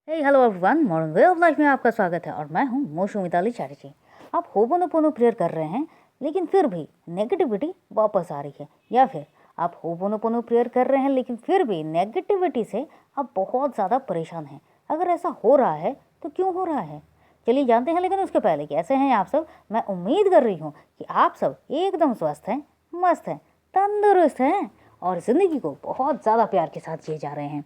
Hey hello everyone, modern way of life में आपका स्वागत है और मैं हूं मोशु मिताली चैटर्जी। आप होपोनोपोनो प्रेयर कर रहे हैं लेकिन फिर भी नेगेटिविटी वापस आ रही है, या फिर आप होपोनोपोनो प्रेयर कर रहे हैं लेकिन फिर भी नेगेटिविटी से आप बहुत ज़्यादा परेशान हैं। अगर ऐसा हो रहा है तो क्यों हो रहा है, चलिए जानते हैं। लेकिन उसके पहले कैसे हैं आप सब। मैं उम्मीद कर रही हूँ कि आप सब एकदम स्वस्थ हैं, मस्त हैं, तंदुरुस्त हैं और ज़िंदगी को बहुत ज़्यादा प्यार के साथ जिए जा रहे हैं।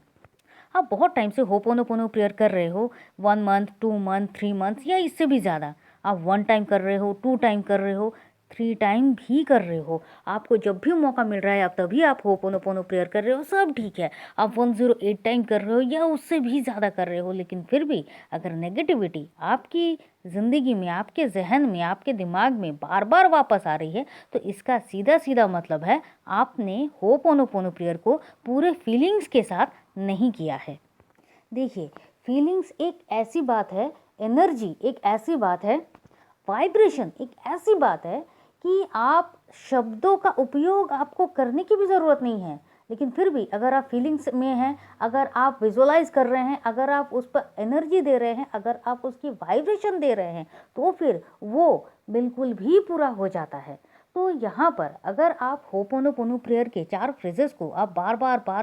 आप बहुत टाइम से होपोनोपोनो प्रेयर कर रहे हो, 1 मंथ, 2 मंथ, 3 मंथ या इससे भी ज़्यादा। आप 1 टाइम कर रहे हो, 2 टाइम कर रहे हो, 3 टाइम भी कर रहे हो। आपको जब भी मौका मिल रहा है आप तभी आप होपोनोपोनो प्रेयर कर रहे हो, सब ठीक है। आप 108 टाइम कर रहे हो या उससे भी ज़्यादा कर रहे हो, लेकिन फिर भी अगर नेगेटिविटी आपकी ज़िंदगी में, आपके जहन में, आपके दिमाग में बार बार वापस आ रही है, तो इसका सीधा सीधा मतलब है आपने होपोनोपोनो प्रेयर को पूरे फीलिंग्स के साथ नहीं किया है। देखिए, फीलिंग्स एक ऐसी बात है, एनर्जी एक ऐसी बात है, वाइब्रेशन एक ऐसी बात है कि आप शब्दों का उपयोग आपको करने की भी ज़रूरत नहीं है। लेकिन फिर भी अगर आप फीलिंग्स में हैं, अगर आप विजुअलाइज कर रहे हैं, अगर आप उस पर एनर्जी दे रहे हैं, अगर आप उसकी वाइब्रेशन दे रहे हैं, तो फिर वो बिल्कुल भी पूरा हो जाता है। तो यहाँ पर अगर आप होपोनोपोनो प्रेयर के 4 फ्रेजेस को आप बार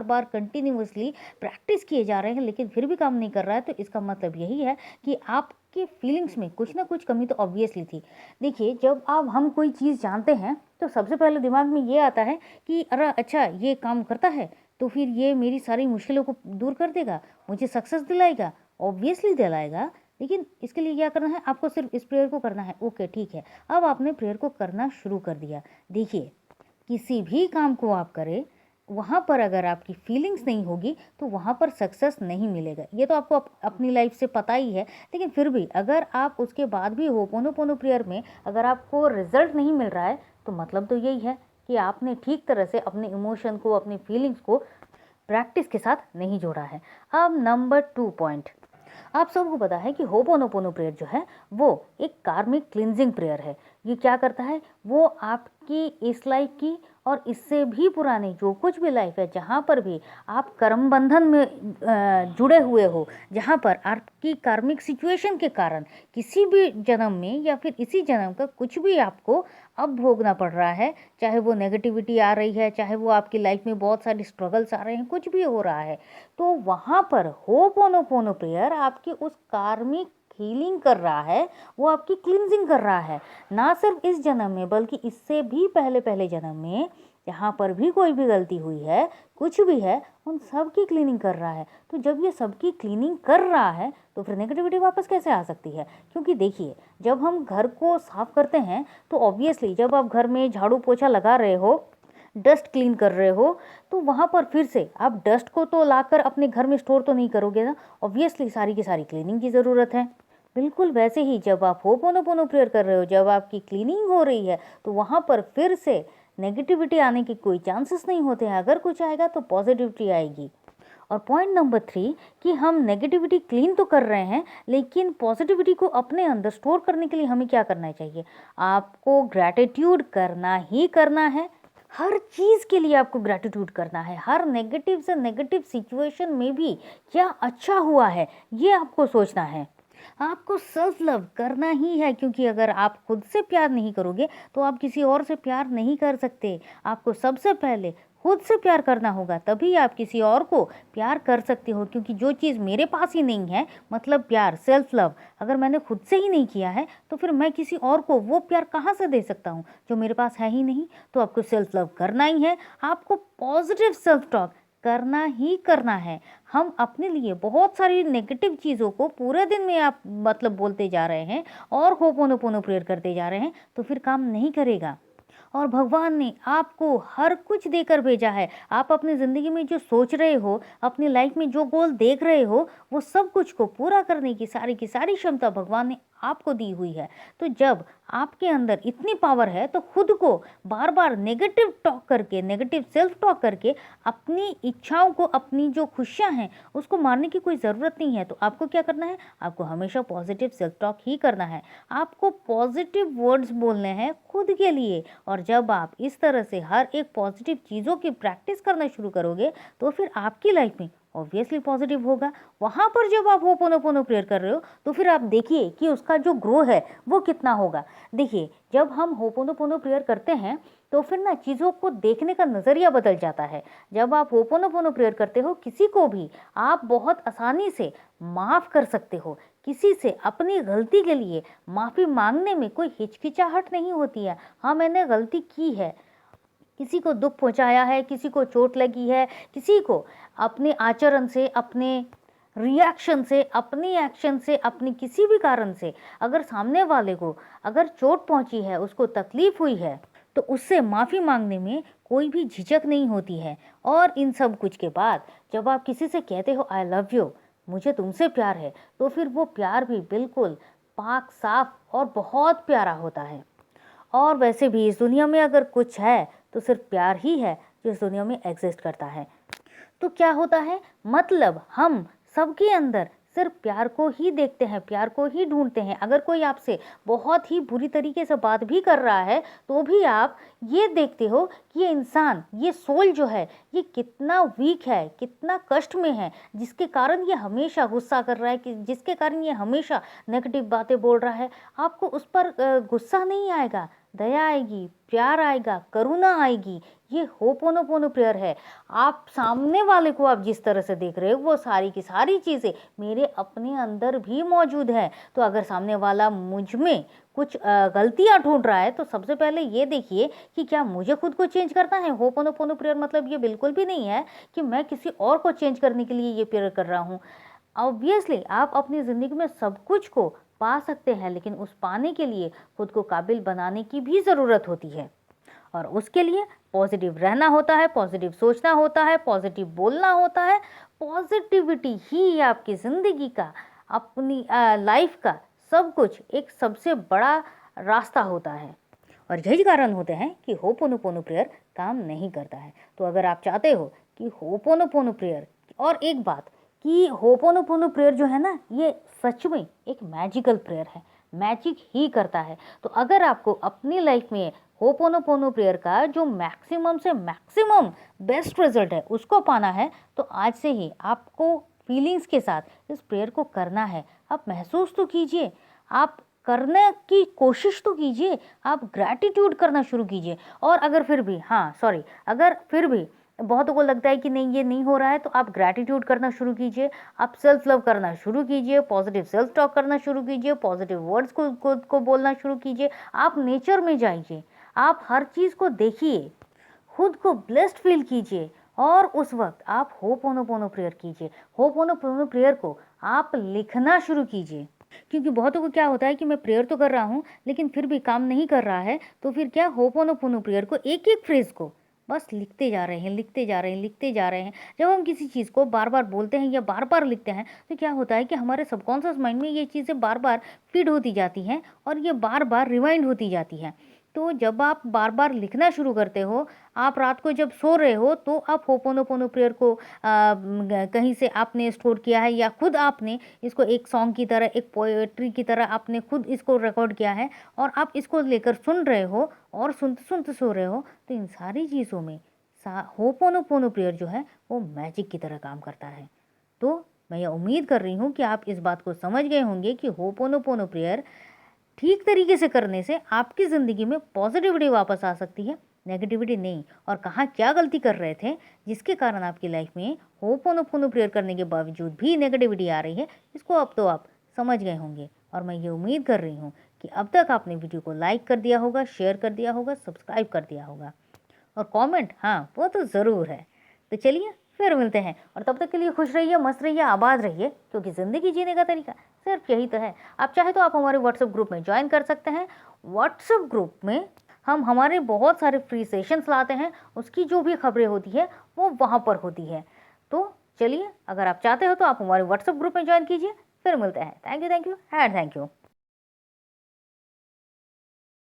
बार कंटिन्यूअसली प्रैक्टिस किए जा रहे हैं लेकिन फिर भी काम नहीं कर रहा है, तो इसका मतलब यही है कि आपके फीलिंग्स में कुछ ना कुछ कमी तो ऑब्वियसली थी। देखिए, जब आप हम कोई चीज़ जानते हैं तो सबसे पहले दिमाग में ये आता है कि अरे अच्छा, ये काम करता है तो फिर ये मेरी सारी मुश्किलों को दूर कर देगा, मुझे सक्सेस दिलाएगा। ऑब्वियसली दिलाएगा, लेकिन इसके लिए क्या करना है, आपको सिर्फ इस प्रेयर को करना है। ओके, ठीक है। अब आपने प्रेयर को करना शुरू कर दिया। देखिए, किसी भी काम को आप करें, वहाँ पर अगर आपकी फीलिंग्स नहीं होगी तो वहाँ पर सक्सेस नहीं मिलेगा। ये तो आपको अपनी लाइफ से पता ही है। लेकिन फिर भी अगर आप उसके बाद भी होपोनोपोनो प्रेयर में अगर आपको रिजल्ट नहीं मिल रहा है, तो मतलब तो यही है कि आपने ठीक तरह से अपने इमोशन को, अपनी फीलिंग्स को प्रैक्टिस के साथ नहीं जोड़ा है। अब नंबर 2 पॉइंट, आप सबको पता है कि होपोनोपोनो प्रेयर जो है वो एक कार्मिक क्लिनजिंग प्रेयर है। ये क्या करता है, वो आपकी इस लाइफ की और इससे भी पुरानी जो कुछ भी लाइफ है, जहाँ पर भी आप कर्म बंधन में जुड़े हुए हो, जहाँ पर आपकी कार्मिक सिचुएशन के कारण किसी भी जन्म में या फिर इसी जन्म का कुछ भी आपको अब भोगना पड़ रहा है, चाहे वो नेगेटिविटी आ रही है, चाहे वो आपकी लाइफ में बहुत सारी स्ट्रगल्स आ रहे हैं, कुछ भी हो रहा है, तो वहाँ पर होपोनोपोनो प्रेयर आपकी उस कार्मिक हीलिंग कर रहा है, वो आपकी क्लिनजिंग कर रहा है। ना सिर्फ इस जन्म में बल्कि इससे भी पहले पहले जन्म में जहाँ पर भी कोई भी गलती हुई है, कुछ भी है, उन सब की क्लीनिंग कर रहा है। तो जब ये सबकी क्लीनिंग कर रहा है तो फिर नेगेटिविटी वापस कैसे आ सकती है? क्योंकि देखिए, जब हम घर को साफ करते हैं तो ऑब्वियसली जब आप घर में झाड़ू पोछा लगा रहे हो, डस्ट क्लीन कर रहे हो, तो वहाँ पर फिर से आप डस्ट को तो लाकर अपने घर में स्टोर तो नहीं करोगे ना। ऑब्वियसली सारी की सारी क्लीनिंग की ज़रूरत है। बिल्कुल वैसे ही जब आप होपोनोपोनो प्रेयर कर रहे हो, जब आपकी क्लीनिंग हो रही है, तो वहाँ पर फिर से नेगेटिविटी आने के कोई चांसेस नहीं होते हैं। अगर कुछ आएगा तो पॉजिटिविटी आएगी। और पॉइंट नंबर 3, कि हम नेगेटिविटी क्लीन तो कर रहे हैं लेकिन पॉजिटिविटी को अपने अंदर स्टोर करने के लिए हमें क्या करना चाहिए? आपको ग्रैटिट्यूड करना ही करना है। हर चीज़ के लिए आपको ग्रैटिट्यूड करना है। हर नेगेटिव से नेगेटिव सिचुएशन में भी क्या अच्छा हुआ है, ये आपको सोचना है। आपको सेल्फ लव करना ही है, क्योंकि अगर आप खुद से प्यार नहीं करोगे तो आप किसी और से प्यार नहीं कर सकते। आपको सबसे पहले खुद से प्यार करना होगा, तभी आप किसी और को प्यार कर सकते हो। क्योंकि जो चीज़ मेरे पास ही नहीं है, मतलब प्यार, सेल्फ लव, अगर मैंने खुद से ही नहीं किया है तो फिर मैं किसी और को वो प्यार कहाँ से दे सकता हूँ जो मेरे पास है ही नहीं। तो आपको सेल्फ लव करना ही है। आपको पॉजिटिव सेल्फ टॉक करना ही करना है। हम अपने लिए बहुत सारी नेगेटिव चीज़ों को पूरे दिन में आप मतलब बोलते जा रहे हैं और होपोनोपोनो प्रेयर करते जा रहे हैं, तो फिर काम नहीं करेगा। और भगवान ने आपको हर कुछ देकर भेजा है। आप अपनी ज़िंदगी में जो सोच रहे हो, अपनी लाइफ में जो गोल देख रहे हो, वो सब कुछ को पूरा करने की सारी क्षमता भगवान ने आपको दी हुई है। तो जब आपके अंदर इतनी पावर है तो खुद को बार बार नेगेटिव टॉक करके, नेगेटिव सेल्फ टॉक करके अपनी इच्छाओं को, अपनी जो खुशियां हैं उसको मारने की कोई ज़रूरत नहीं है। तो आपको क्या करना है? आपको हमेशा पॉजिटिव सेल्फ टॉक ही करना है। आपको पॉजिटिव वर्ड्स बोलने हैं खुद के लिए। और जब आप इस तरह से हर एक पॉजिटिव चीज़ों की प्रैक्टिस करना शुरू करोगे तो फिर आपकी लाइफ में ऑब्वियसली पॉजिटिव होगा। वहाँ पर जब आप होपोनोपोनो प्रेयर कर रहे हो तो फिर आप देखिए कि उसका जो ग्रो है वो कितना होगा। देखिए, जब हम होपोनोपोनो प्रेयर करते हैं तो फिर ना चीज़ों को देखने का नज़रिया बदल जाता है। जब आप होपोनोपोनो प्रेयर करते हो, किसी को भी आप बहुत आसानी से माफ़ कर सकते हो। किसी से अपनी गलती के लिए माफ़ी मांगने में कोई हिचकिचाहट नहीं होती है। हाँ, मैंने गलती की है, किसी को दुख पहुंचाया है, किसी को चोट लगी है, किसी को अपने आचरण से, अपने रिएक्शन से, अपनी एक्शन से, अपनी किसी भी कारण से अगर सामने वाले को अगर चोट पहुंची है, उसको तकलीफ हुई है, तो उससे माफ़ी मांगने में कोई भी झिझक नहीं होती है। और इन सब कुछ के बाद जब आप किसी से कहते हो आई लव यू, मुझे तुमसे प्यार है, तो फिर वो प्यार भी बिल्कुल पाक साफ और बहुत प्यारा होता है। और वैसे भी इस दुनिया में अगर कुछ है तो सिर्फ प्यार ही है जो इस दुनिया में एग्जिस्ट करता है। तो क्या होता है, मतलब हम सबके अंदर सिर्फ प्यार को ही देखते हैं, प्यार को ही ढूंढते हैं। अगर कोई आपसे बहुत ही बुरी तरीके से बात भी कर रहा है तो भी आप ये देखते हो कि ये इंसान, ये सोल जो है, ये कितना वीक है, कितना कष्ट में है, जिसके कारण ये हमेशा गुस्सा कर रहा है, कि जिसके कारण ये हमेशा नेगेटिव बातें बोल रहा है। आपको उस पर गुस्सा नहीं आएगा, दया आएगी, प्यार आएगा, करुणा आएगी। ये होपोनोपोनो प्रेयर है। आप सामने वाले को आप जिस तरह से देख रहे हो वो सारी की सारी चीज़ें मेरे अपने अंदर भी मौजूद है। तो अगर सामने वाला मुझ में कुछ गलतियां ढूंढ रहा है तो सबसे पहले ये देखिए कि क्या मुझे खुद को चेंज करना है। होपोनोपोनो प्रेयर मतलब ये बिल्कुल भी नहीं है कि मैं किसी और को चेंज करने के लिए ये प्रेयर कर रहा हूँ। ऑब्वियसली आप अपनी ज़िंदगी में सब कुछ को पा सकते हैं, लेकिन उस पाने के लिए खुद को काबिल बनाने की भी ज़रूरत होती है। और उसके लिए पॉजिटिव रहना होता है, पॉजिटिव सोचना होता है, पॉजिटिव बोलना होता है। पॉजिटिविटी ही आपकी ज़िंदगी का, अपनी लाइफ का सब कुछ एक सबसे बड़ा रास्ता होता है। और यही कारण होते हैं कि होपोनोपोनो प्रेयर काम नहीं करता है। तो अगर आप चाहते हो कि होपोनोपोनो प्रेयर, और एक बात कि होपोनोपोनो प्रेयर जो है ना, ये सच में एक मैजिकल प्रेयर है, मैजिक ही करता है। तो अगर आपको अपनी लाइफ में होपोनोपोनो प्रेयर का जो मैक्सिमम से मैक्सिमम बेस्ट रिजल्ट है उसको पाना है, तो आज से ही आपको फीलिंग्स के साथ इस प्रेयर को करना है। आप महसूस तो कीजिए, आप करने की कोशिश तो कीजिए, आप ग्रैटिट्यूड करना शुरू कीजिए। और अगर फिर भी अगर फिर भी बहुतों को लगता है कि नहीं ये नहीं हो रहा है, तो आप ग्रैटिट्यूड करना शुरू कीजिए, आप सेल्फ लव करना शुरू कीजिए, पॉजिटिव सेल्फ टॉक करना शुरू कीजिए, पॉजिटिव वर्ड्स को खुद को बोलना शुरू कीजिए। आप नेचर में जाइए, आप हर चीज़ को देखिए, खुद को ब्लेस्ड फील कीजिए, और उस वक्त आप होपोनोपोनो प्रेयर कीजिए। होपोनोपोनो प्रेयर को आप लिखना शुरू कीजिए, क्योंकि बहुतों को क्या होता है कि मैं प्रेयर तो कर रहा हूँ लेकिन फिर भी काम नहीं कर रहा है। तो फिर क्या, होपोनोपोनो प्रेयर को एक एक फ्रेज को बस लिखते जा रहे हैं, लिखते जा रहे हैं, लिखते जा रहे हैं। जब हम किसी चीज़ को बार बार बोलते हैं या बार बार लिखते हैं तो क्या होता है कि हमारे सबकॉन्शियस माइंड में ये चीज़ें बार बार फीड होती जाती हैं और ये बार बार रिवाइंड होती जाती हैं। तो जब आप बार बार लिखना शुरू करते हो, आप रात को जब सो रहे हो, तो आप होपोनोपोनो प्रेयर को कहीं से आपने स्टोर किया है या खुद आपने इसको एक सॉन्ग की तरह, एक पोएट्री की तरह आपने खुद इसको रिकॉर्ड किया है और आप इसको लेकर सुन रहे हो और सुनते सुनते सो रहे हो, तो इन सारी चीज़ों में होपोनोपोनो प्रेयर जो है वो मैजिक की तरह काम करता है। तो मैं ये उम्मीद कर रही हूँ कि आप इस बात को समझ गए होंगे कि होपोनोपोनो प्रेयर ठीक तरीके से करने से आपकी ज़िंदगी में पॉजिटिविटी वापस आ सकती है, नेगेटिविटी नहीं। और कहाँ क्या गलती कर रहे थे जिसके कारण आपकी लाइफ में होपोनोपोनो प्रेयर करने के बावजूद भी नेगेटिविटी आ रही है, इसको अब तो आप समझ गए होंगे। और मैं ये उम्मीद कर रही हूँ कि अब तक आपने वीडियो को लाइक कर दिया होगा, शेयर कर दिया होगा, सब्सक्राइब कर दिया होगा, और कमेंट हाँ वो तो ज़रूर है। तो चलिए फिर मिलते हैं, और तब तक के लिए खुश रहिए, मस्त रहिए, आबाद रहिए, क्योंकि ज़िंदगी जीने का तरीका सिर्फ यही तो है। आप चाहे तो आप हमारे व्हाट्सएप ग्रुप में ज्वाइन कर सकते हैं। व्हाट्सएप ग्रुप में हम हमारे बहुत सारे फ्री सेशंस लाते हैं, उसकी जो भी खबरें होती है वो वहाँ पर होती है। तो चलिए, अगर आप चाहते हो तो आप हमारे व्हाट्सएप ग्रुप में ज्वाइन कीजिए। फिर मिलते हैं। Thank you and thank you.